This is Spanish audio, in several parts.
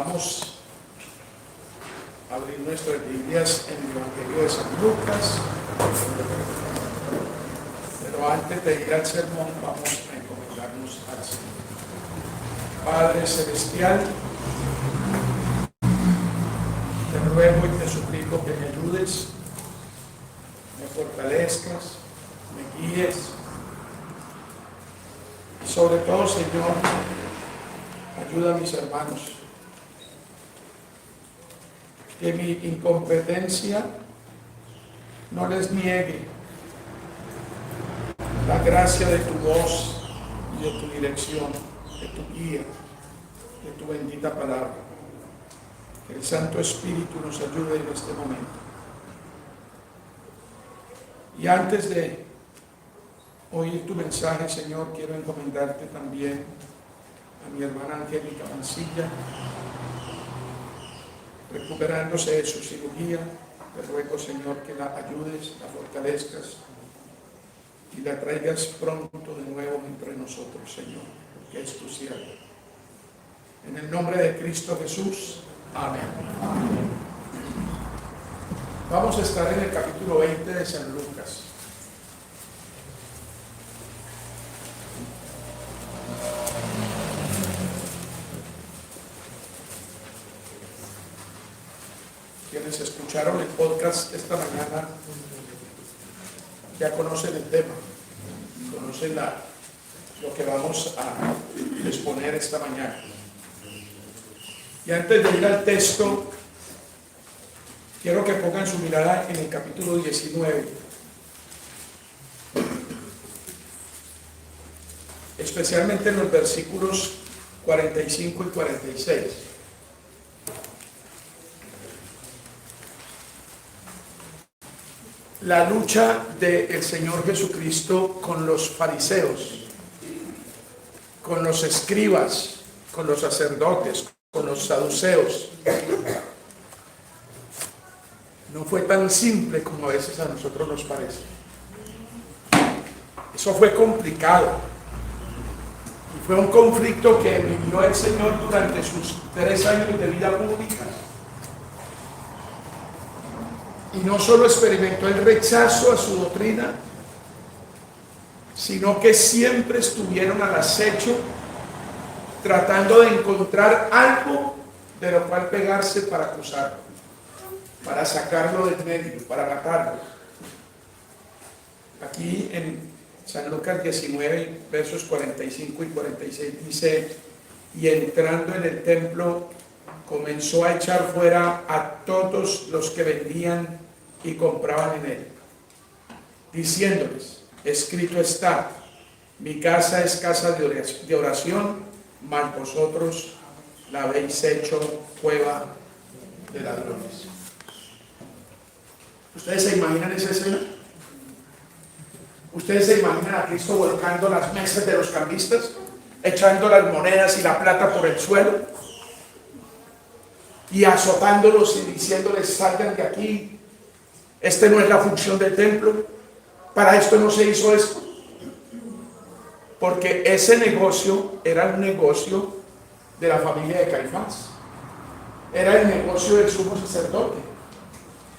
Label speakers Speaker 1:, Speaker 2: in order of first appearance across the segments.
Speaker 1: Vamos a abrir nuestras Biblias en el Evangelio de San Lucas. Pero antes de ir al sermón, vamos a encomendarnos al Señor. Padre Celestial, te ruego y te suplico que me ayudes, me fortalezcas, me guíes. Y sobre todo, Señor, ayuda a mis hermanos. Que mi incompetencia no les niegue la gracia de tu voz y de tu dirección, de tu guía, de tu bendita palabra. Que el Santo Espíritu nos ayude en este momento. Y antes de oír tu mensaje, Señor, quiero encomendarte también a mi hermana Angélica Mancilla, recuperándose de su cirugía. Te ruego, Señor, que la ayudes, la fortalezcas y la traigas pronto de nuevo entre nosotros, Señor, que es tu siervo. En el nombre de Cristo Jesús, amén. Amén. Vamos a estar en el capítulo 20 de San Lucas. Quienes escucharon el podcast esta mañana ya conocen el tema, conocen lo que vamos a exponer esta mañana. Y antes de ir al texto, quiero que pongan su mirada en el capítulo 19, especialmente en los versículos 45 y 46. La lucha del Señor Jesucristo con los fariseos, con los escribas, con los sacerdotes, con los saduceos. No fue tan simple como a veces a nosotros nos parece. Eso fue complicado. Y fue un conflicto que vivió el Señor durante sus 3 años de vida pública. Y no solo experimentó el rechazo a su doctrina, sino que siempre estuvieron al acecho tratando de encontrar algo de lo cual pegarse para acusarlo, para sacarlo del medio, para matarlo. Aquí en San Lucas 19, versos 45 y 46 dice: y entrando en el templo comenzó a echar fuera a todos los que vendían y compraban en él, diciéndoles: escrito está, mi casa es casa de oración, mas vosotros la habéis hecho cueva de ladrones. ¿Ustedes se imaginan esa escena? ¿Ustedes se imaginan a Cristo volcando las mesas de los cambistas, echando las monedas y la plata por el suelo y azotándolos y diciéndoles: salgan de aquí, esta no es la función del templo, para esto no se hizo esto? Porque ese negocio era un negocio de la familia de Caifás, era el negocio del sumo sacerdote.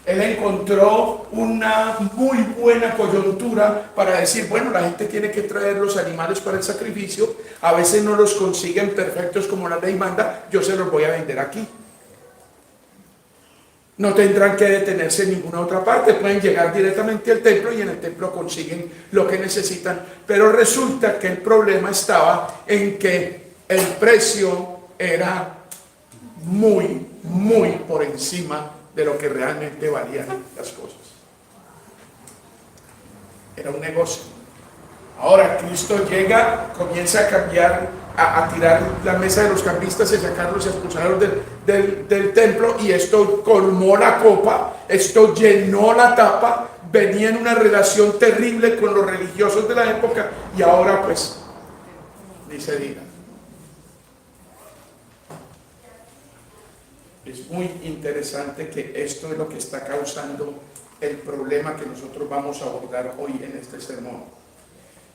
Speaker 1: Él encontró una muy buena coyuntura para decir: bueno, la gente tiene que traer los animales para el sacrificio, a veces no los consiguen perfectos como la ley manda, yo se los voy a vender aquí. No tendrán que detenerse en ninguna otra parte, pueden llegar directamente al templo y en el templo consiguen lo que necesitan. Pero resulta que el problema estaba en que el precio era muy, muy por encima de lo que realmente valían las cosas. Era un negocio. Ahora Cristo llega, comienza a cambiar, a tirar la mesa de los cambistas y sacarlos y expulsarlos del templo, y esto colmó la copa, esto llenó la tapa, venía en una relación terrible con los religiosos de la época, y ahora pues ni se diga. Es muy interesante que esto es lo que está causando el problema que nosotros vamos a abordar hoy en este sermón.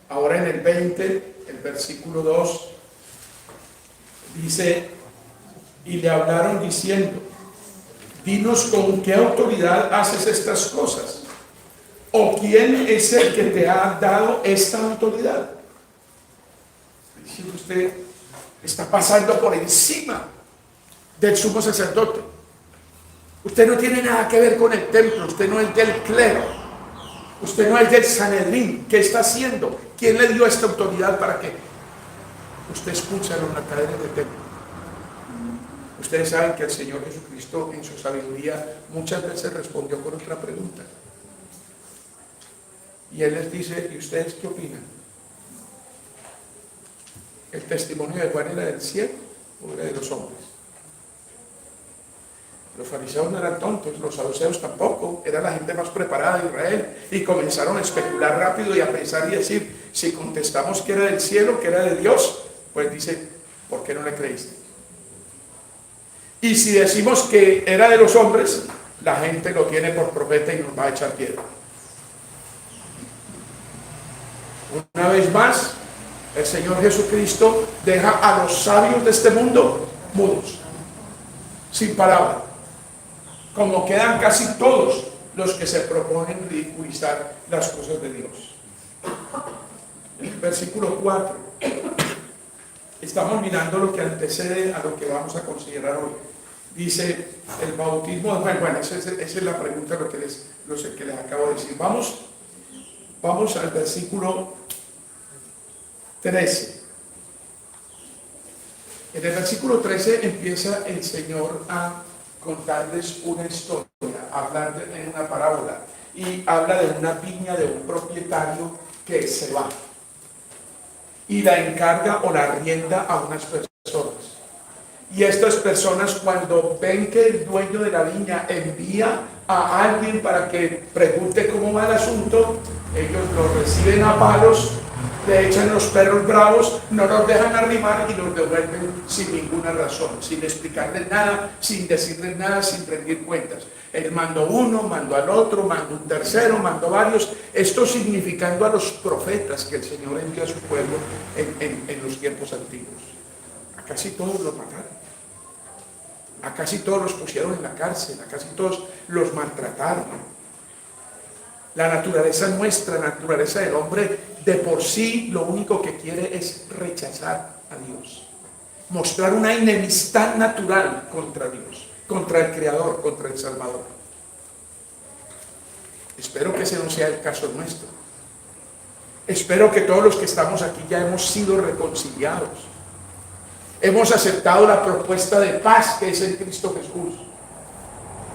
Speaker 1: Ahora en el 20, el versículo 2, dice: y le hablaron diciendo: dinos con qué autoridad haces estas cosas, o quién es el que te ha dado esta autoridad. Si usted está pasando por encima del sumo sacerdote, usted no tiene nada que ver con el templo, usted no es del clero, usted no es del Sanedrín. ¿Qué está haciendo? ¿Quién le dio esta autoridad para que usted expulse a los mercaderes del templo? Ustedes saben que el Señor Jesucristo, en su sabiduría, muchas veces respondió con otra pregunta. Y Él les dice: ¿y ustedes qué opinan? ¿El testimonio de Juan era del cielo o era de los hombres? Los fariseos no eran tontos, los saduceos tampoco, era la gente más preparada de Israel, y comenzaron a especular rápido y a pensar y decir: si contestamos que era del cielo, que era de Dios, pues dice, ¿por qué no le creíste? Y si decimos que era de los hombres, la gente lo tiene por profeta y nos va a echar piedra. Una vez más, el Señor Jesucristo deja a los sabios de este mundo mudos, sin palabra, como quedan casi todos los que se proponen ridiculizar las cosas de Dios. En el versículo 4 estamos mirando lo que antecede a lo que vamos a considerar hoy. Dice el bautismo. Bueno, esa es la pregunta, lo que les acabo de decir. Vamos al versículo 13. En el versículo 13 empieza el Señor a contarles una historia, a hablar en una parábola, y habla de una viña de un propietario que se va y la encarga o la arrienda a unas personas. Y estas personas, cuando ven que el dueño de la viña envía a alguien para que pregunte cómo va el asunto, ellos lo reciben a palos, le echan los perros bravos, no los dejan arrimar y los devuelven sin ninguna razón, sin explicarles nada, sin decirles nada, sin rendir cuentas. Él mandó uno, mandó al otro, mandó un tercero, mandó varios. Esto significando a los profetas que el Señor envió a su pueblo en los tiempos antiguos. A casi todos los mataron. A casi todos los pusieron en la cárcel, a casi todos los maltrataron. La naturaleza nuestra, la naturaleza del hombre, de por sí lo único que quiere es rechazar a Dios. Mostrar una enemistad natural contra Dios, contra el Creador, contra el Salvador. Espero que ese no sea el caso nuestro. Espero que todos los que estamos aquí ya hemos sido reconciliados. Hemos aceptado la propuesta de paz que es en Cristo Jesús.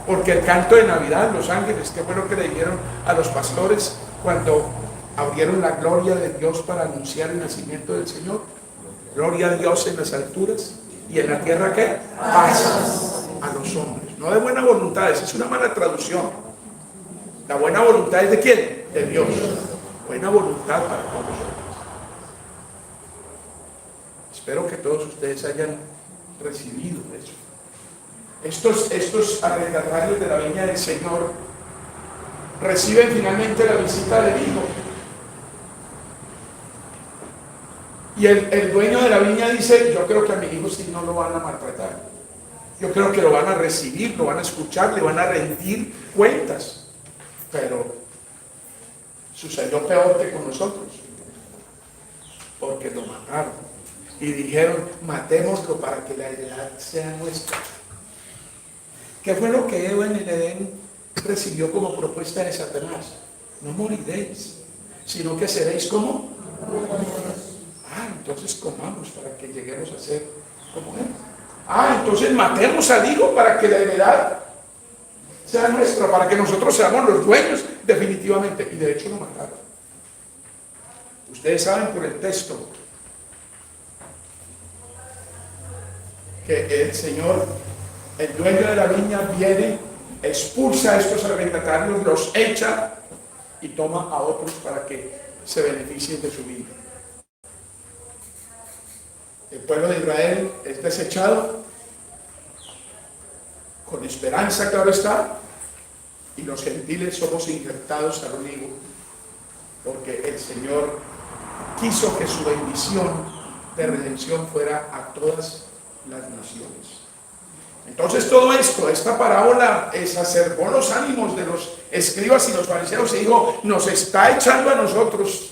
Speaker 1: Porque el canto de Navidad, los ángeles, ¿qué fue lo que le dijeron a los pastores cuando abrieron la gloria de Dios para anunciar el nacimiento del Señor? Gloria a Dios en las alturas, y en la tierra, ¿qué? Paz a los hombres. No de buena voluntad, esa es una mala traducción. La buena voluntad es ¿de quién? De Dios. Buena voluntad para todos nosotros. Espero que todos ustedes hayan recibido eso. Estos arrendatarios de la viña del Señor reciben finalmente la visita del Hijo. Y el dueño de la viña dice: yo creo que a mi hijo sí no lo van a maltratar. Yo creo que lo van a recibir, lo van a escuchar, le van a rendir cuentas. Pero sucedió peor que con nosotros, porque lo mataron. Y dijeron: matémoslo para que la heredad sea nuestra. ¿Qué fue lo que Eva en el Edén recibió como propuesta de Satanás? No moriréis, sino que seréis como. Entonces comamos para que lleguemos a ser como Él. Entonces matemos al Hijo para que la heredad sea nuestra, para que nosotros seamos los dueños definitivamente. Y de hecho lo mataron. Ustedes saben por el texto que el Señor, el dueño de la viña, viene, expulsa a estos arrendatarios, los echa y toma a otros para que se beneficien de su vida. El pueblo de Israel es desechado, con esperanza, claro está, y los gentiles somos injertados al olivo, porque el Señor quiso que su bendición de redención fuera a todas las naciones. Entonces todo esto, esta parábola exacerbó los ánimos de los escribas y los fariseos y dijo, nos está echando a nosotros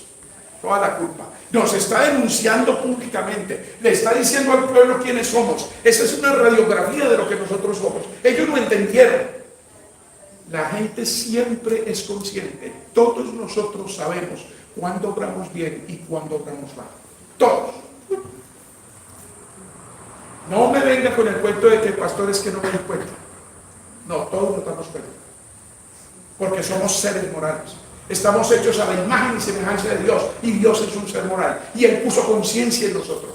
Speaker 1: toda la culpa, nos está denunciando públicamente, le está diciendo al pueblo quiénes somos. Esa es una radiografía de lo que nosotros somos. Ellos lo entendieron. La gente siempre es consciente, todos nosotros sabemos cuándo obramos bien y cuándo obramos mal, todos. No me venga con el cuento de que el pastor es que no me di cuenta. No, todos nos damos cuenta. Porque somos seres morales. Estamos hechos a la imagen y semejanza de Dios. Y Dios es un ser moral. Y Él puso conciencia en nosotros.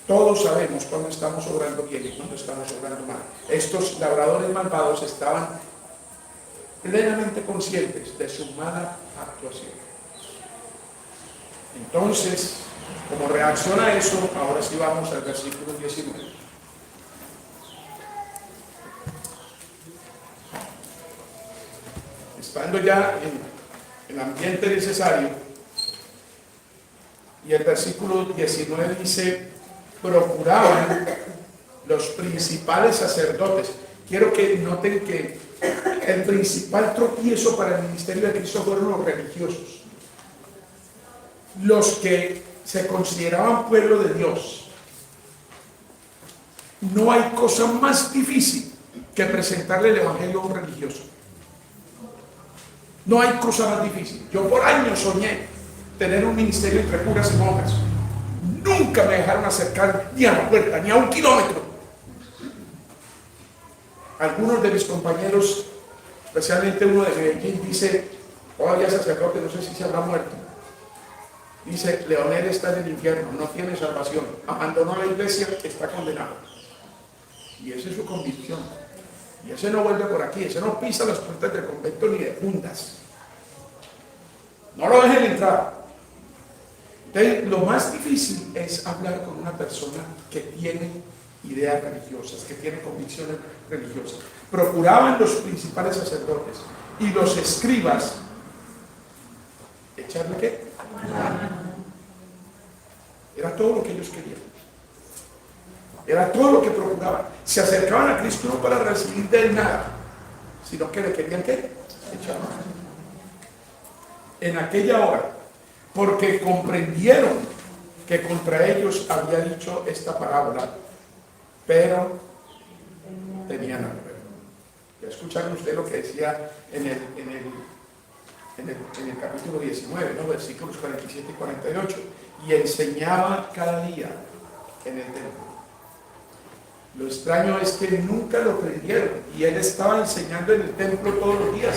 Speaker 1: Todos sabemos cuándo estamos obrando bien y cuándo estamos obrando mal. Estos labradores malvados estaban plenamente conscientes de su mala actuación. Entonces, como reacción a eso, ahora sí vamos al versículo 19. Estando ya en el ambiente necesario, y el versículo 19 dice, procuraban los principales sacerdotes. Quiero que noten que el principal tropiezo para el ministerio de Cristo fueron los religiosos, los que se consideraban pueblo de Dios. No hay cosa más difícil que presentarle el evangelio a un religioso. No hay cosa más difícil. Yo por años soñé tener un ministerio entre curas y monjas. Nunca me dejaron acercar ni a la puerta, ni a 1 kilómetro. Algunos de mis compañeros, especialmente uno de Medellín, dice, todavía sacerdote, no sé si se habrá muerto. Dice, Leonel está en el infierno, no tiene salvación, abandonó la iglesia, está condenado. Y esa es su convicción. Y ese no vuelve por aquí, ese no pisa las puertas del convento ni de juntas. No lo dejen entrar. Entonces, lo más difícil es hablar con una persona que tiene ideas religiosas, que tiene convicciones religiosas. Procuraban los principales sacerdotes y los escribas echarle ¿qué? Era todo lo que ellos querían. Era todo lo que procuraban. Se acercaban a Cristo no para recibir de él nada, sino que le querían ¿qué? Echar mano. En aquella hora, porque comprendieron que contra ellos había dicho esta parábola, pero tenían hambre. Ya escucharon ustedes lo que decía en el capítulo 19, ¿no? Versículos 47 y 48, y enseñaba cada día en el templo. Lo extraño es que nunca lo prendieron y él estaba enseñando en el templo todos los días,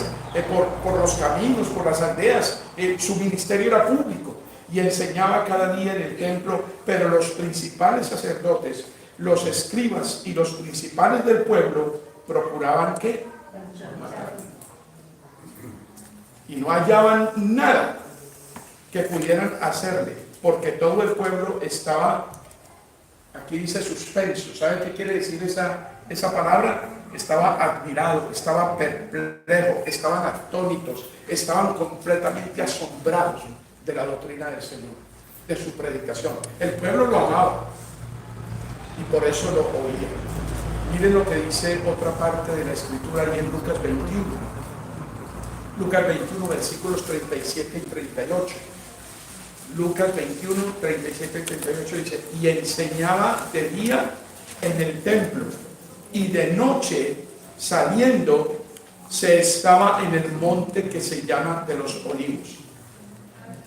Speaker 1: por los caminos, por las aldeas. Su ministerio era público y enseñaba cada día en el templo, pero los principales sacerdotes, los escribas y los principales del pueblo procuraban ¿qué? Matarlo. Y no hallaban nada que pudieran hacerle, porque todo el pueblo estaba, aquí dice suspenso. ¿Saben qué quiere decir esa palabra? Estaba admirado, estaba perplejo, estaban atónitos, estaban completamente asombrados de la doctrina del Señor, de su predicación. El pueblo lo amaba y por eso lo oía. Miren lo que dice otra parte de la escritura ahí en Lucas 21. Lucas 21, versículos 37 y 38. Lucas 21, 37 y 38 dice, y enseñaba de día en el templo, y de noche, saliendo, se estaba en el monte que se llama de los Olivos.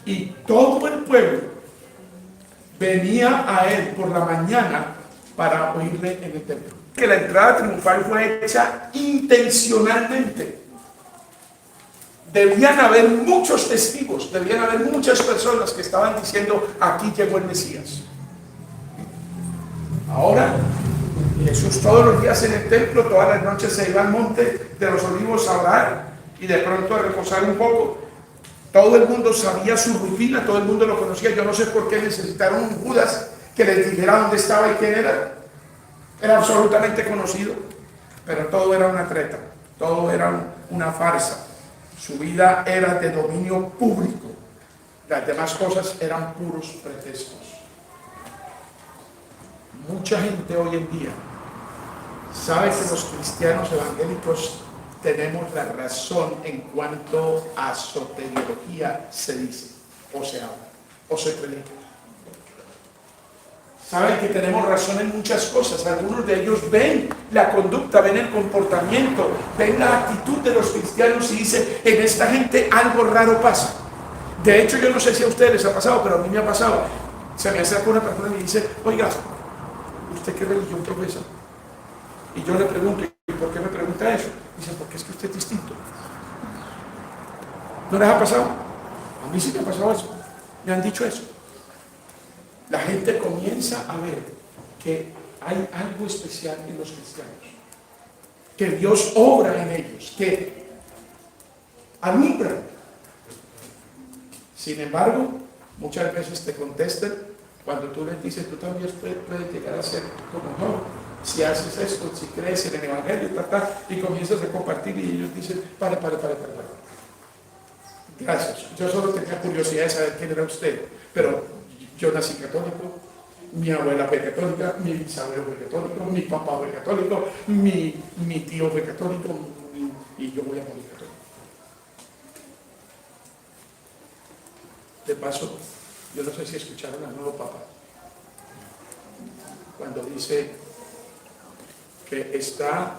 Speaker 1: Y todo el pueblo venía a él por la mañana para oírle en el templo. Que la entrada triunfal fue hecha intencionalmente. Debían haber muchos testigos, debían haber muchas personas que estaban diciendo, aquí llegó el Mesías. Ahora, Jesús todos los días en el templo, todas las noches se iba al monte de los Olivos a orar y de pronto a reposar un poco. Todo el mundo sabía su rutina, todo el mundo lo conocía. Yo no sé por qué necesitaron un Judas que les dijera dónde estaba y quién era. Era absolutamente conocido, pero todo era una treta, todo era una farsa. Su vida era de dominio público. Las demás cosas eran puros pretextos. Mucha gente hoy en día sabe que los cristianos evangélicos tenemos la razón en cuanto a soteriología se dice, o se habla, o se predica. Saben que tenemos razón en muchas cosas. Algunos de ellos ven la conducta, ven el comportamiento, ven la actitud de los cristianos y dicen, en esta gente algo raro pasa. De hecho, yo no sé si a ustedes les ha pasado, pero a mí me ha pasado. Se me acerca una persona y me dice, oiga, ¿usted qué religión profesa? Y yo le pregunto, ¿y por qué me pregunta eso? Dice, porque es que usted es distinto. ¿No les ha pasado? A mí sí me ha pasado eso. Me han dicho eso. La gente comienza a ver que hay algo especial en los cristianos, que Dios obra en ellos, que alumbran. Sin embargo, muchas veces te contestan cuando tú les dices, tú también puedes llegar a ser como yo, si haces esto, si crees en el Evangelio, y comienzas a compartir y ellos dicen, para. Gracias, yo solo tenía curiosidad de saber quién era usted, pero yo nací católico, mi abuela fue católica, mi bisabuelo fue católico, mi papá fue católico, mi tío fue católico, y yo voy a morir católico. De paso, yo no sé si escucharon al nuevo Papa, cuando dice que está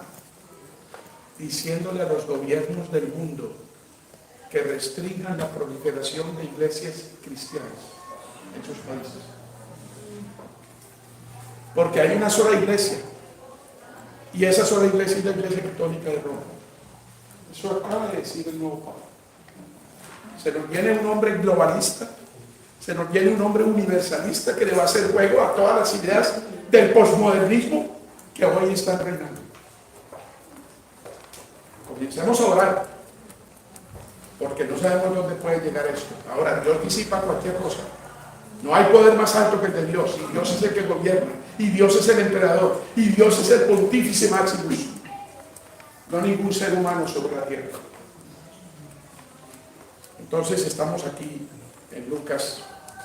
Speaker 1: diciéndole a los gobiernos del mundo que restringan la proliferación de iglesias cristianas en sus países. Porque hay una sola iglesia, y esa sola iglesia es la Iglesia Católica de Roma. Eso acaba de decir el nuevo Papa. Se nos viene un hombre globalista, se nos viene un hombre universalista que le va a hacer juego a todas las ideas del posmodernismo que hoy están reinando. Comencemos a orar, porque no sabemos dónde puede llegar esto. Ahora, Dios disipa cualquier cosa. No hay poder más alto que el de Dios, y Dios es el que gobierna, y Dios es el emperador, y Dios es el pontífice Maximus, no ningún ser humano sobre la tierra. Entonces estamos aquí en Lucas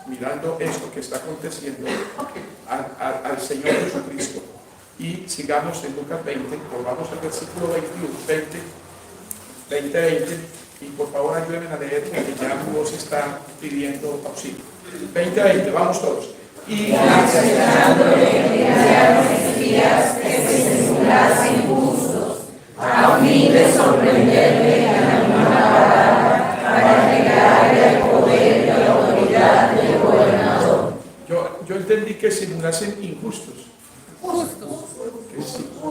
Speaker 1: mirando esto que está aconteciendo al Señor Jesucristo, y sigamos en Lucas 20, volvamos al versículo 21, 20, y por favor ayúdenme a leer porque ya mi voz está pidiendo auxilio. 20, vamos todos. Y
Speaker 2: espías que se simulasen justos, a fin de sorprenderle a la misma palabra, para negarle el poder y la autoridad del gobernador.
Speaker 1: Yo entendí que simulasen injustos.
Speaker 2: Justos.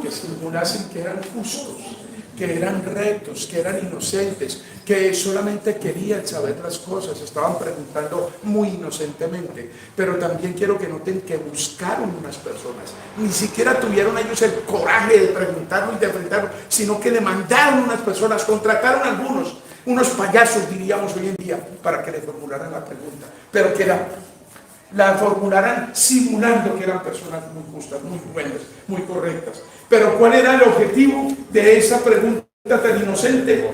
Speaker 1: Que simulasen que eran justos, que eran rectos, que eran inocentes, que solamente querían saber las cosas, estaban preguntando muy inocentemente. Pero también quiero que noten que buscaron unas personas, ni siquiera tuvieron ellos el coraje de preguntarlo y de enfrentarlo, sino que le mandaron unas personas, contrataron algunos, unos payasos diríamos hoy en día, para que le formularan la pregunta, pero que la formularan simulando que eran personas muy justas, muy buenas, muy correctas. Pero ¿cuál era el objetivo de esa pregunta tan inocente?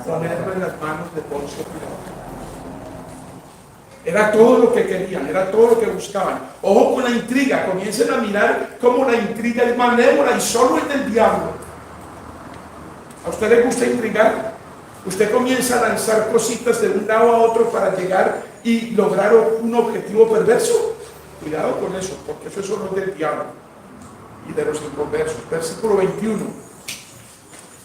Speaker 1: Ponerlo en las manos de Poncio Pilato. Era todo lo que querían, era todo lo que buscaban. Ojo con la intriga, comiencen a mirar cómo la intriga es malévola y solo es del diablo. ¿A usted le gusta intrigar? Usted comienza a lanzar cositas de un lado a otro para llegar y lograr un objetivo perverso. Cuidado con eso, porque eso es solo del diablo y de los inconversos. Versículo 21.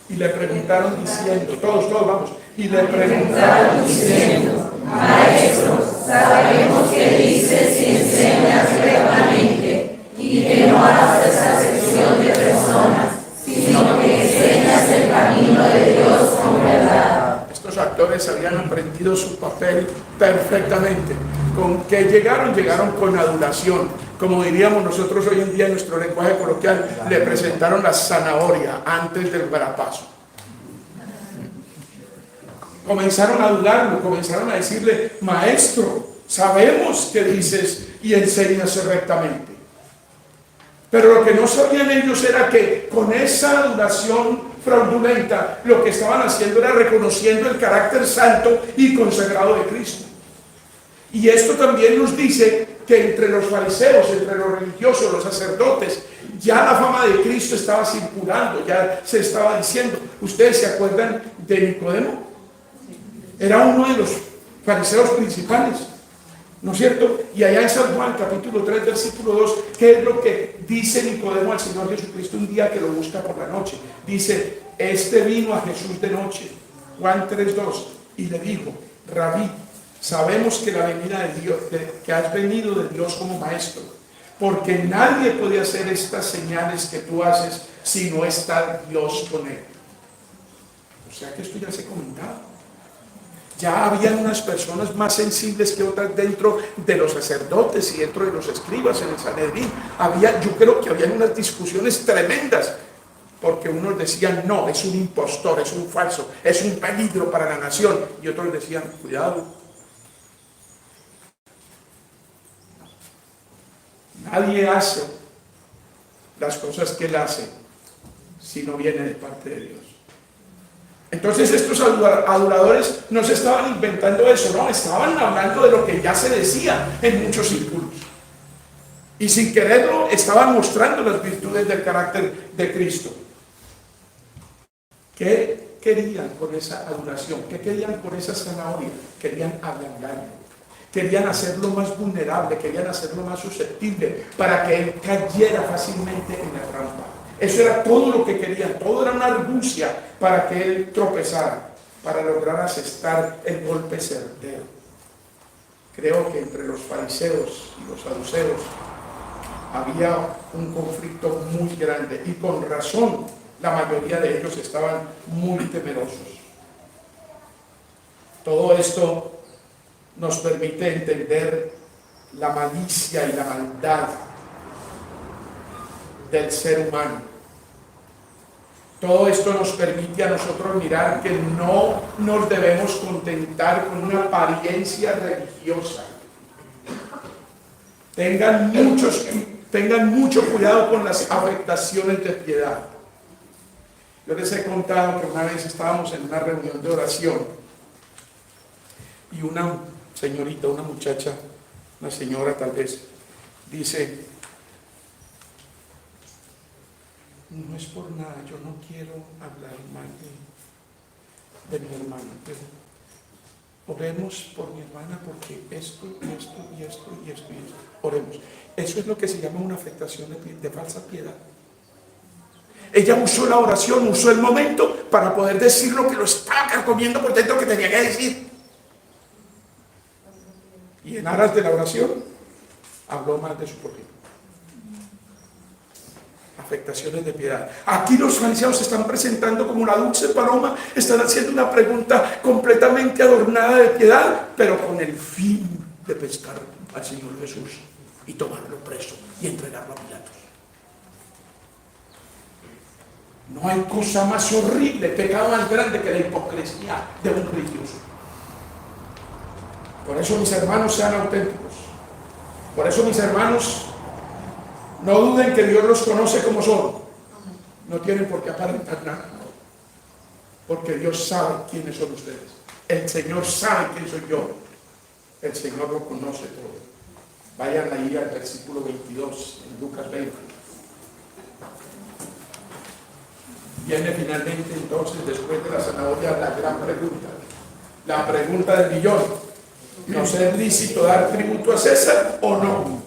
Speaker 1: Y le preguntaron diciendo, todos vamos, y le preguntaron diciendo,
Speaker 2: Maestro, sabemos que dices y enseñas rectamente, y que no haces acepción de personas, sino que enseñas el camino de Dios con verdad.
Speaker 1: Estos actores habían aprendido su papel perfectamente. ¿Con qué llegaron? Llegaron con adulación. Como diríamos nosotros hoy en día en nuestro lenguaje coloquial, le presentaron la zanahoria antes del varapazo. Comenzaron a dudarlo, comenzaron a decirle, maestro, sabemos que dices y enseñas rectamente. Pero lo que no sabían ellos era que con esa adulación fraudulenta, lo que estaban haciendo era reconociendo el carácter santo y consagrado de Cristo. Y esto también nos dice que entre los fariseos, entre los religiosos, los sacerdotes, ya la fama de Cristo estaba circulando, ya se estaba diciendo. ¿Ustedes se acuerdan de Nicodemo? Era uno de los fariseos principales, ¿no es cierto? Y allá en San Juan, capítulo 3, versículo 2, ¿qué es lo que dice Nicodemo al Señor Jesucristo un día que lo busca por la noche? Dice, este vino a Jesús de noche, Juan 3:2, y le dijo, Rabí, sabemos que la venida de Dios, que has venido de Dios como maestro, porque nadie puede hacer estas señales que tú haces si no está Dios con él. O sea que esto ya se comentaba. Ya habían unas personas más sensibles que otras dentro de los sacerdotes y dentro de los escribas en el Sanedrín. Yo creo que habían unas discusiones tremendas, porque unos decían, no, es un impostor, es un falso, es un peligro para la nación. Y otros decían, cuidado. Nadie hace las cosas que él hace si no viene de parte de Dios. Entonces estos adoradores no se estaban inventando eso, no, estaban hablando de lo que ya se decía en muchos círculos. Y sin quererlo estaban mostrando las virtudes del carácter de Cristo. ¿Qué querían con esa adoración? ¿Qué querían con esa zanahoria? Querían ablandarlo. Querían hacerlo más vulnerable, querían hacerlo más susceptible para que él cayera fácilmente en la trampa. Eso era todo lo que querían, todo era una argucia para que él tropezara, para lograr asestar el golpe certero. Creo que entre los fariseos y los saduceos había un conflicto muy grande y con razón la mayoría de ellos estaban muy temerosos. Todo esto nos permite entender la malicia y la maldad del ser humano. Todo esto nos permite a nosotros mirar que no nos debemos contentar con una apariencia religiosa. Tengan mucho cuidado con las afectaciones de piedad. Yo les he contado que una vez estábamos en una reunión de oración y una señorita, una muchacha, una señora tal vez, dice, no es por nada, yo no quiero hablar mal de mi hermana, pero oremos por mi hermana porque esto, y esto, y esto, y esto, y esto. Oremos. Eso es lo que se llama una afectación de falsa piedad. Ella usó la oración, usó el momento para poder decir lo que lo estaba carcomiendo por dentro que tenía que decir. Y en aras de la oración, habló mal de su prójimo. Afectaciones de piedad. Aquí los fariseos se están presentando como una dulce paloma, están haciendo una pregunta completamente adornada de piedad, pero con el fin de pescar al Señor Jesús y tomarlo preso y entregarlo a Pilatos. No hay cosa más horrible, pecado más grande que la hipocresía de un religioso. Por eso, mis hermanos, sean auténticos. Por eso, mis hermanos, no duden que Dios los conoce como son. No tienen por qué aparentar nada. Porque Dios sabe quiénes son ustedes. El Señor sabe quién soy yo. El Señor lo conoce todo. Vayan ahí al versículo 22, en Lucas 20. Viene finalmente entonces, después de la zanahoria, la gran pregunta. La pregunta del millón. ¿Nos es lícito dar tributo a César o no?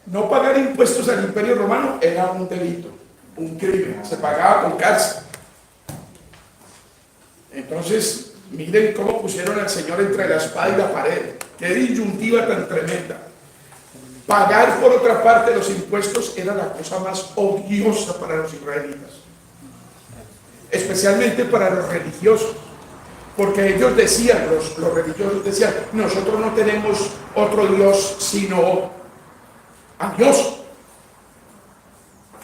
Speaker 1: No pagar impuestos al Imperio Romano era un delito, un crimen, se pagaba con cárcel. Entonces, miren cómo pusieron al Señor entre la espada y la pared. Qué disyuntiva tan tremenda. Pagar, por otra parte, los impuestos era la cosa más odiosa para los israelitas, especialmente para los religiosos. Porque ellos decían, los religiosos decían, nosotros no tenemos otro Dios sino a Dios.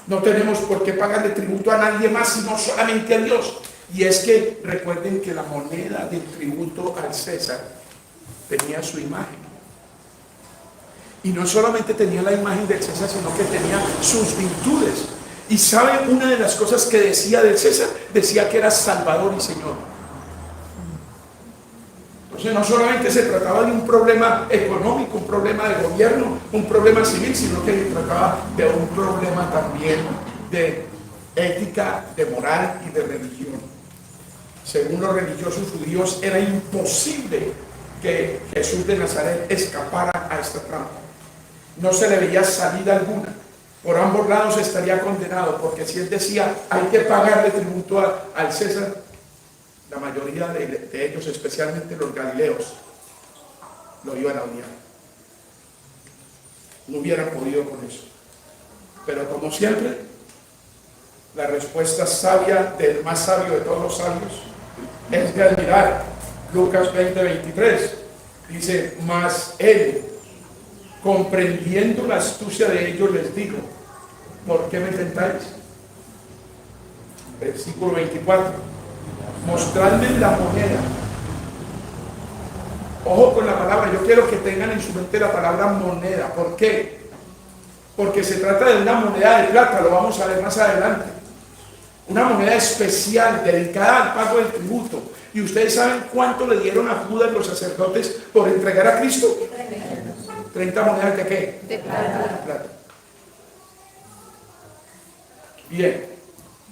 Speaker 1: No tenemos por qué pagarle tributo a nadie más sino solamente a Dios. Y es que recuerden que la moneda del tributo al César tenía su imagen. Y no solamente tenía la imagen del César, sino que tenía sus virtudes. Y ¿saben una de las cosas que decía del César? Decía que era Salvador y Señor. Entonces no solamente se trataba de un problema económico, un problema de gobierno, un problema civil, sino que se trataba de un problema también de ética, de moral y de religión. Según los religiosos judíos, era imposible que Jesús de Nazaret escapara a esta trampa. No se le veía salida alguna. Por ambos lados estaría condenado, porque si él decía hay que pagarle tributo al César, la mayoría de ellos, especialmente los galileos, lo iban a odiar. No hubieran podido con eso. Pero como siempre, la respuesta sabia del más sabio de todos los sabios es de admirar. Lucas 20:23 dice: mas él, comprendiendo la astucia de ellos, les dijo: ¿por qué me tentáis? Versículo 24: mostradme la moneda. Ojo con la palabra, yo quiero que tengan en su mente la palabra moneda. ¿Por qué? Porque se trata de una moneda de plata, lo vamos a ver más adelante. Una moneda especial, dedicada al pago del tributo. ¿Y ustedes saben cuánto le dieron a Judas los sacerdotes por entregar a Cristo? 30 monedas de qué? De plata. Bien,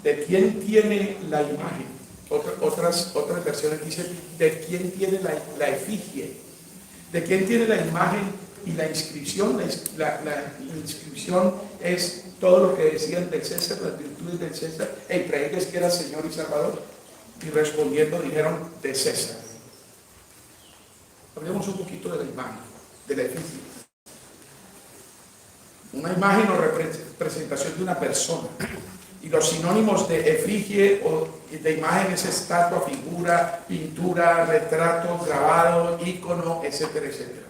Speaker 1: ¿de quién tiene la imagen? Otras versiones dicen: ¿de quién tiene la efigie? ¿De quién tiene la imagen y la inscripción? La inscripción es todo lo que decían del César, las virtudes del César. ¿Creías que era Señor y Salvador? Y respondiendo dijeron: de César. Hablemos un poquito de la imagen, de la efigie. Una imagen o representación de una persona. Y los sinónimos de efigie o de imagen es estatua, figura, pintura, retrato, grabado, ícono, etcétera, etcétera.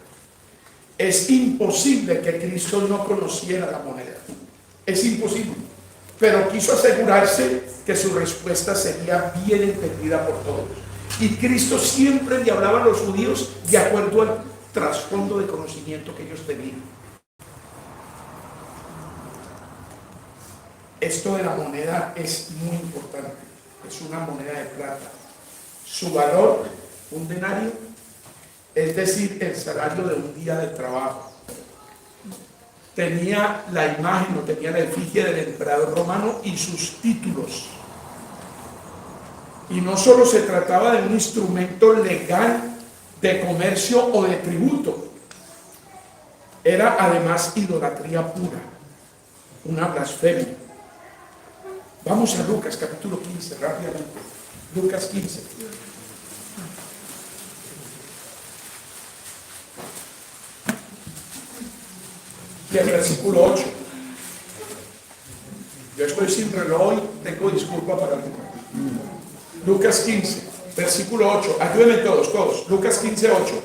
Speaker 1: Es imposible que Cristo no conociera la moneda. Es imposible. Pero quiso asegurarse que su respuesta sería bien entendida por todos. Y Cristo siempre le hablaba a los judíos de acuerdo al trasfondo de conocimiento que ellos tenían. Esto de la moneda es muy importante. Es una moneda de plata. Su valor, un denario, es decir, el salario de un día de trabajo. Tenía la imagen o tenía la efigie del emperador romano y sus títulos. Y no solo se trataba de un instrumento legal de comercio o de tributo. Era además idolatría pura, una blasfemia. Vamos a Lucas capítulo 15, rápidamente. Lucas 15. Y el versículo 8. Yo estoy sin reloj y tengo disculpa para Lucas. Lucas 15, versículo 8. Ayúdenme todos. Lucas 15, 8.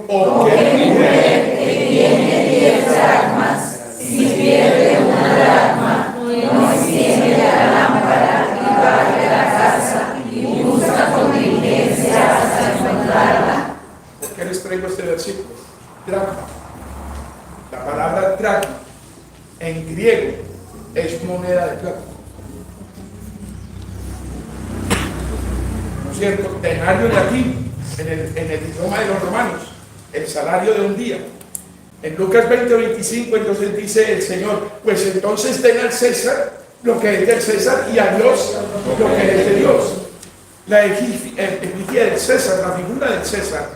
Speaker 1: ¿O qué mujer
Speaker 2: que tiene 10 dracmas, si pierde una dracma, no extiende la lámpara y barre la casa y busca con diligencia hasta encontrarla?
Speaker 1: ¿Por qué les traigo este versículo? Dracma. La palabra dracma en griego es moneda de plata. ¿No es cierto? Denario en latín, en el idioma de los romanos, el salario de un día. En Lucas 20:25 entonces dice el Señor: pues entonces den al César lo que es del César y a Dios lo que es de Dios. La efigie del César, la figura del César,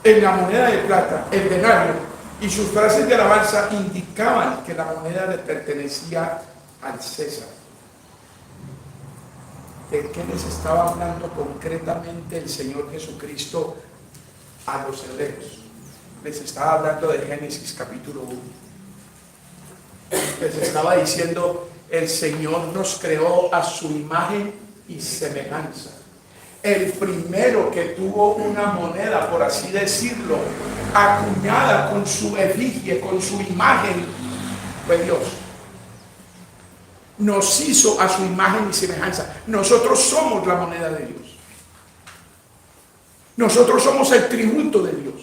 Speaker 1: en la moneda de plata, el denario, y sus frases de alabanza indicaban que la moneda le pertenecía al César. ¿De qué les estaba hablando concretamente el Señor Jesucristo a los hebreos? Les estaba hablando de Génesis capítulo 1. Les estaba diciendo: el Señor nos creó a su imagen y semejanza. El primero que tuvo una moneda, por así decirlo, acuñada con su efigie, con su imagen, fue Dios. Nos hizo a su imagen y semejanza. Nosotros somos la moneda de Dios. Nosotros somos el tributo de Dios.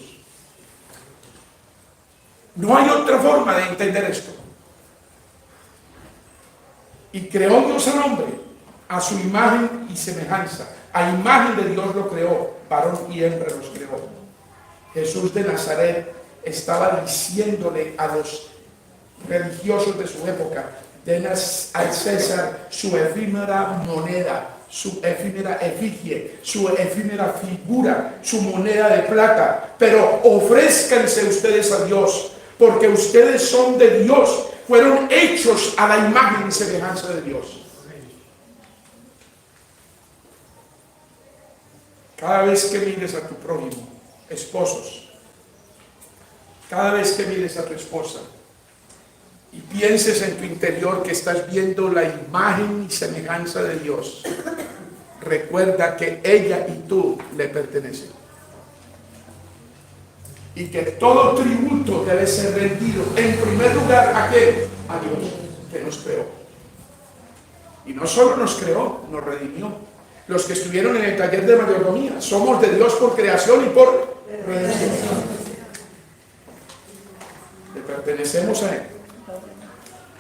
Speaker 1: No hay otra forma de entender esto. Y creó Dios al hombre a su imagen y semejanza. A imagen de Dios lo creó, varón y hembra los creó. Jesús de Nazaret estaba diciéndole a los religiosos de su época: den al César su efímera moneda, su efímera efigie, su efímera figura, su moneda de plata, pero ofrézcanse ustedes a Dios, porque ustedes son de Dios, fueron hechos a la imagen y semejanza de Dios. Cada vez que mires a tu prójimo, esposos, cada vez que mires a tu esposa y pienses en tu interior que estás viendo la imagen y semejanza de Dios, recuerda que ella y tú le pertenecen. Y que todo tributo debe ser rendido en primer lugar ¿a qué? A Dios, que nos creó. Y no solo nos creó, nos redimió. Los que estuvieron en el taller de mayordomía, somos de Dios por creación y por redención. Le pertenecemos a Él.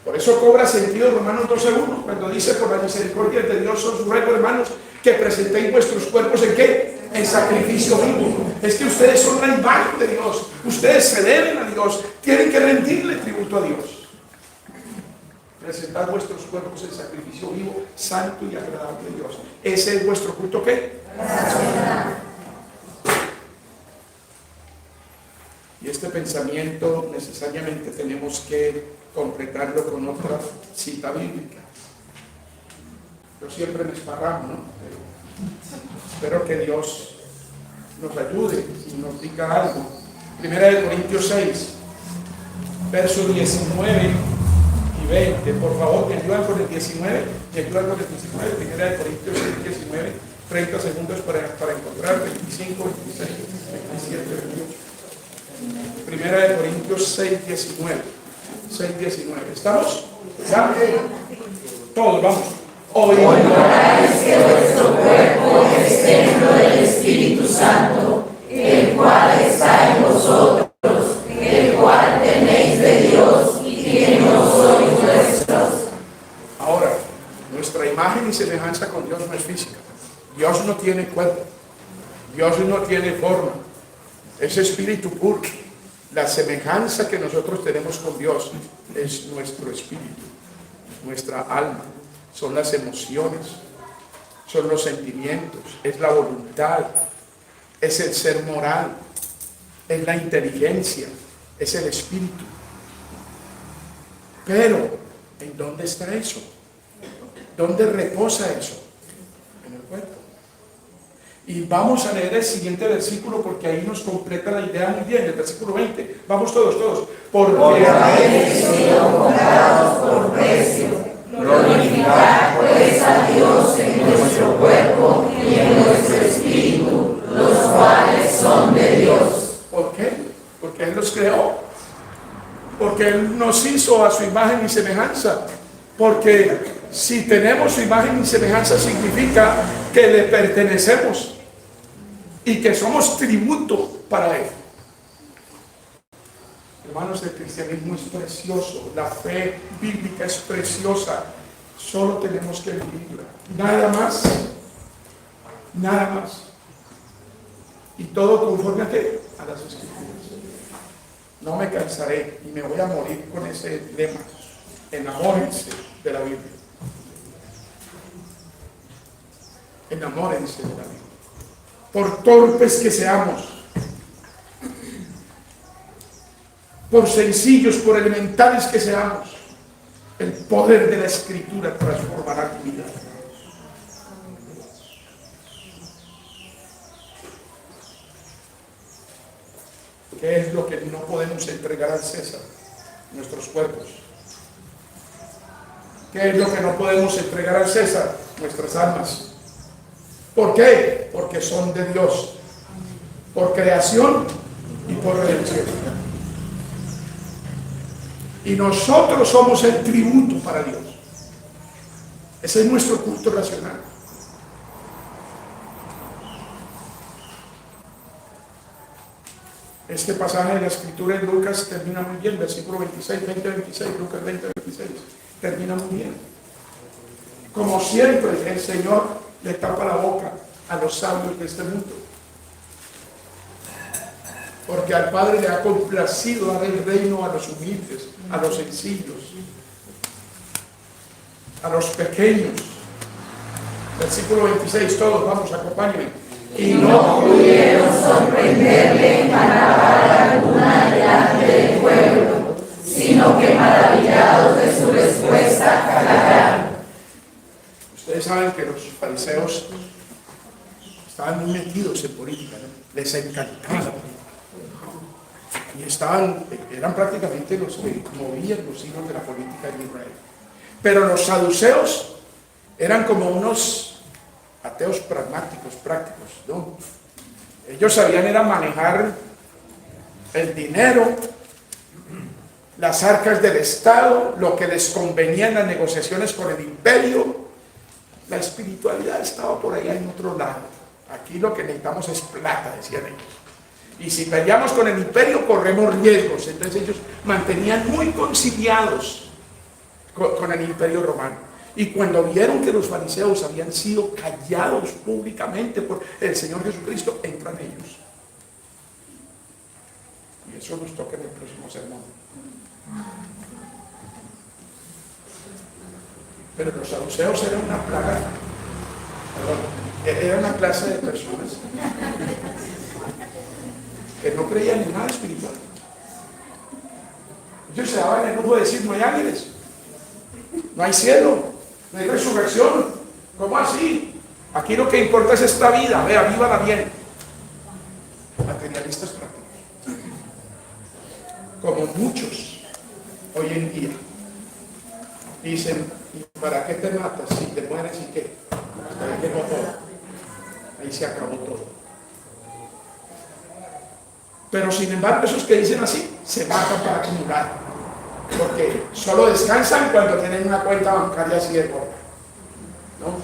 Speaker 1: Por eso cobra sentido Romanos 12:1, cuando dice: por la misericordia de Dios os ruego, hermanos, que presentéis vuestros cuerpos ¿en qué? En sacrificio vivo. Es que ustedes son la imagen de Dios, ustedes se deben a Dios, tienen que rendirle tributo a Dios. Presentad vuestros cuerpos en sacrificio vivo, santo y agradable a Dios. ¿Ese es vuestro culto qué? Y este pensamiento necesariamente tenemos que completarlo con otra cita bíblica. Yo siempre me esparramo, ¿no? Pero espero que Dios nos ayude y nos diga algo. Primera de Corintios 6, versos 19 y 20. Por favor, me ayudan con el 19, me ayudan con el 19. Primera de Corintios 6, 19, 30 segundos para encontrar 25, 26, 27, 28. Primera de Corintios 6, 19. 6, 19. ¿Estamos? ¿Ya? Todos, vamos.
Speaker 2: Hoy ignoráis que vuestro cuerpo es templo del Espíritu Santo, el cual está en vosotros, el cual tenéis de Dios y que no sois vuestros.
Speaker 1: Ahora, nuestra imagen y semejanza con Dios no es física. Dios no tiene cuerpo. Dios no tiene forma. Es espíritu puro. La semejanza que nosotros tenemos con Dios es nuestro espíritu, nuestra alma. Son las emociones, son los sentimientos, es la voluntad, es el ser moral, es la inteligencia, es el espíritu. Pero, ¿en dónde está eso? ¿Dónde reposa eso? En el cuerpo. Y vamos a leer el siguiente versículo porque ahí nos completa la idea muy bien, el versículo 20. Vamos todos. Porque
Speaker 2: habéis sido comprados por precio. Glorificad pues a Dios en nuestro cuerpo y en nuestro espíritu, los cuales son de Dios.
Speaker 1: ¿Por qué? Porque Él los creó. Porque Él nos hizo a su imagen y semejanza. Porque si tenemos su imagen y semejanza significa que le pertenecemos y que somos tributo para Él. Hermanos, el cristianismo es precioso, la fe bíblica es preciosa, solo tenemos que vivirla, nada más, y todo conforme a qué? A las Escrituras. No me cansaré y me voy a morir con ese lema: enamórense de la Biblia, enamórense de la Biblia, por torpes que seamos, por sencillos, por elementales que seamos, el poder de la Escritura transformará tu vida. ¿Qué es lo que no podemos entregar al César? Nuestros cuerpos. ¿Qué es lo que no podemos entregar al César? Nuestras almas. ¿Por qué? Porque son de Dios, por creación y por redención. Y nosotros somos el tributo para Dios. Ese es nuestro culto racional. Este pasaje de la Escritura en Lucas termina muy bien, versículo 26, 20-26, Lucas 20-26, termina muy bien. Como siempre, el Señor le tapa la boca a los sabios de este mundo. porque al Padre le ha complacido dar el reino a los humildes, a los sencillos, a los pequeños. Versículo 26, todos, vamos, acompáñenme.
Speaker 2: Y no pudieron sorprenderle en palabra alguna delante del pueblo, sino que maravillados de su respuesta callaron.
Speaker 1: Ustedes saben que los fariseos estaban muy metidos en política, ¿no? Les encantaba. Y eran prácticamente los que movían los hilos de la política en Israel. Pero los saduceos eran como unos ateos pragmáticos, prácticos, ¿no? Ellos sabían era manejar el dinero, las arcas del Estado, lo que les convenía en las negociaciones con el imperio. La espiritualidad estaba por allá en otro lado. Aquí lo que necesitamos es plata, decían ellos. Y si peleamos con el imperio, corremos riesgos. Entonces ellos mantenían muy conciliados con el imperio romano. Y cuando vieron que los fariseos habían sido callados públicamente por el Señor Jesucristo, entran ellos. Y eso nos toca en el próximo sermón. Pero los saduceos eran una plaga, era una clase de personas que no creían en nada espiritual. Ellos se daban el lujo de decir: no hay ángeles, no hay cielo, no hay resurrección. ¿Cómo así? Aquí lo que importa es esta vida, vea, vívala bien. Materialistas prácticos, como muchos hoy en día. Dicen: ¿y para qué te matas? Si te mueres, ¿y qué? Ahí quedó todo. Ahí se acabó todo. Pero sin embargo, esos que dicen así, se matan para acumular. Porque solo descansan cuando tienen una cuenta bancaria así de gorda, ¿no?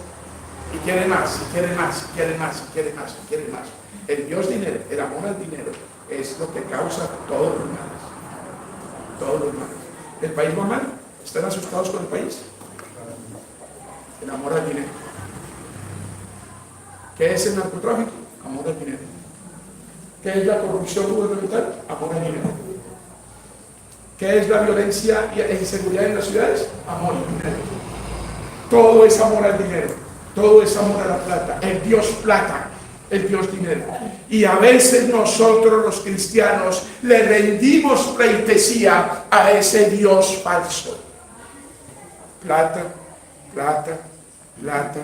Speaker 1: Y quieren más, y quieren más, y quieren más, y quieren más, y quieren más. El Dios dinero, el amor al dinero, es lo que causa todos los males. Todos los males. ¿El país va mal? ¿Están asustados con el país? El amor al dinero. ¿Qué es el narcotráfico? Amor al dinero. ¿Qué es la corrupción gubernamental? Amor al dinero. ¿Qué es la violencia e inseguridad en las ciudades? Amor al dinero. Todo es amor al dinero. Todo es amor a la plata. El Dios plata, el Dios dinero. Y a veces nosotros los cristianos le rendimos pleitesía a ese Dios falso. Plata, plata, plata,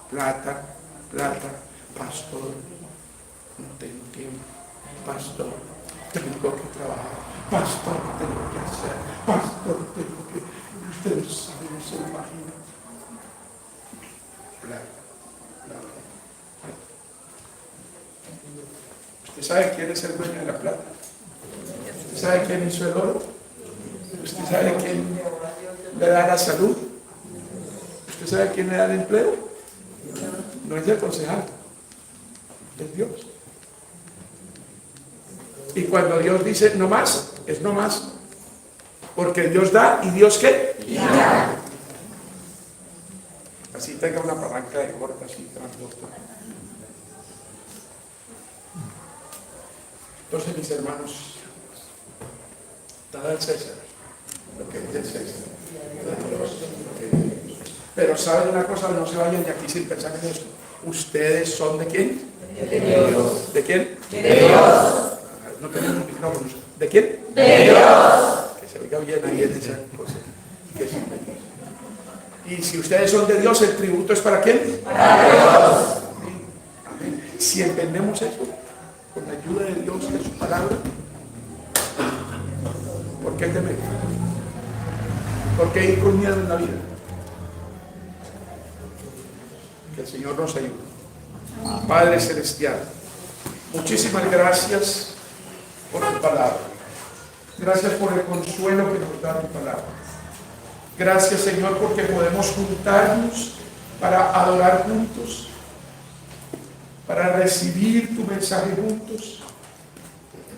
Speaker 1: plata, plata. Pastor, no tengo tiempo. Pastor, tengo que trabajar. Pastor, tengo que hacer. Pastor, tengo que... Ustedes saben, no se imaginan. Plata, plata. ¿Usted sabe quién es el dueño de la plata? ¿Usted sabe quién hizo el oro? ¿Usted sabe quién le da la salud? ¿Usted sabe quién le da el empleo? No es el concejal, es Dios. Y cuando Dios dice no más, es no más. Porque Dios da y Dios ¿qué? Ya. Así tenga una palanca de corta, así transporta. Entonces, mis hermanos, dad al César lo que es del César. Pero saben una cosa, no se vayan de aquí sin pensar en esto. ¿Ustedes son de quién? De Dios. ¿De quién? De Dios. No tenemos micrófonos. ¿De quién? De Dios. Que se oiga bien ahí en esa cosa. Y si ustedes son de Dios, ¿el tributo es para quién? Para Dios. Amén. Si entendemos eso, con la ayuda de Dios y de su palabra, ¿por qué temer? ¿Por qué ir con miedo en la vida? Que el Señor nos ayude. Padre Celestial, muchísimas gracias por tu palabra. Gracias por el consuelo que nos da tu palabra. Gracias, Señor, porque podemos juntarnos para adorar juntos, para recibir tu mensaje juntos,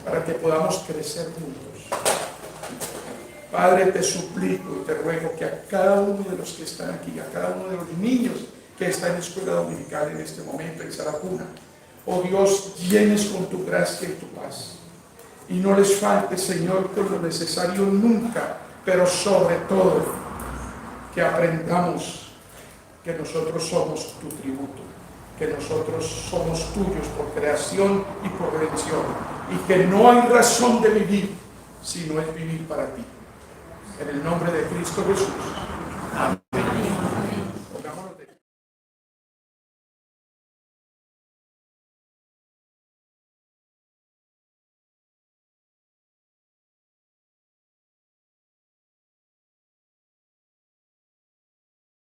Speaker 1: para que podamos crecer juntos. Padre, te suplico y te ruego que a cada uno de los que están aquí, a cada uno de los niños que están en escuela dominical en este momento, en Sarapuna, oh Dios, llenes con tu gracia y tu paz. y no les falte, Señor, con lo necesario nunca, pero sobre todo que aprendamos que nosotros somos tu tributo, que nosotros somos tuyos por creación y por redención, y que no hay razón de vivir si no es vivir para ti. En el nombre de Cristo Jesús.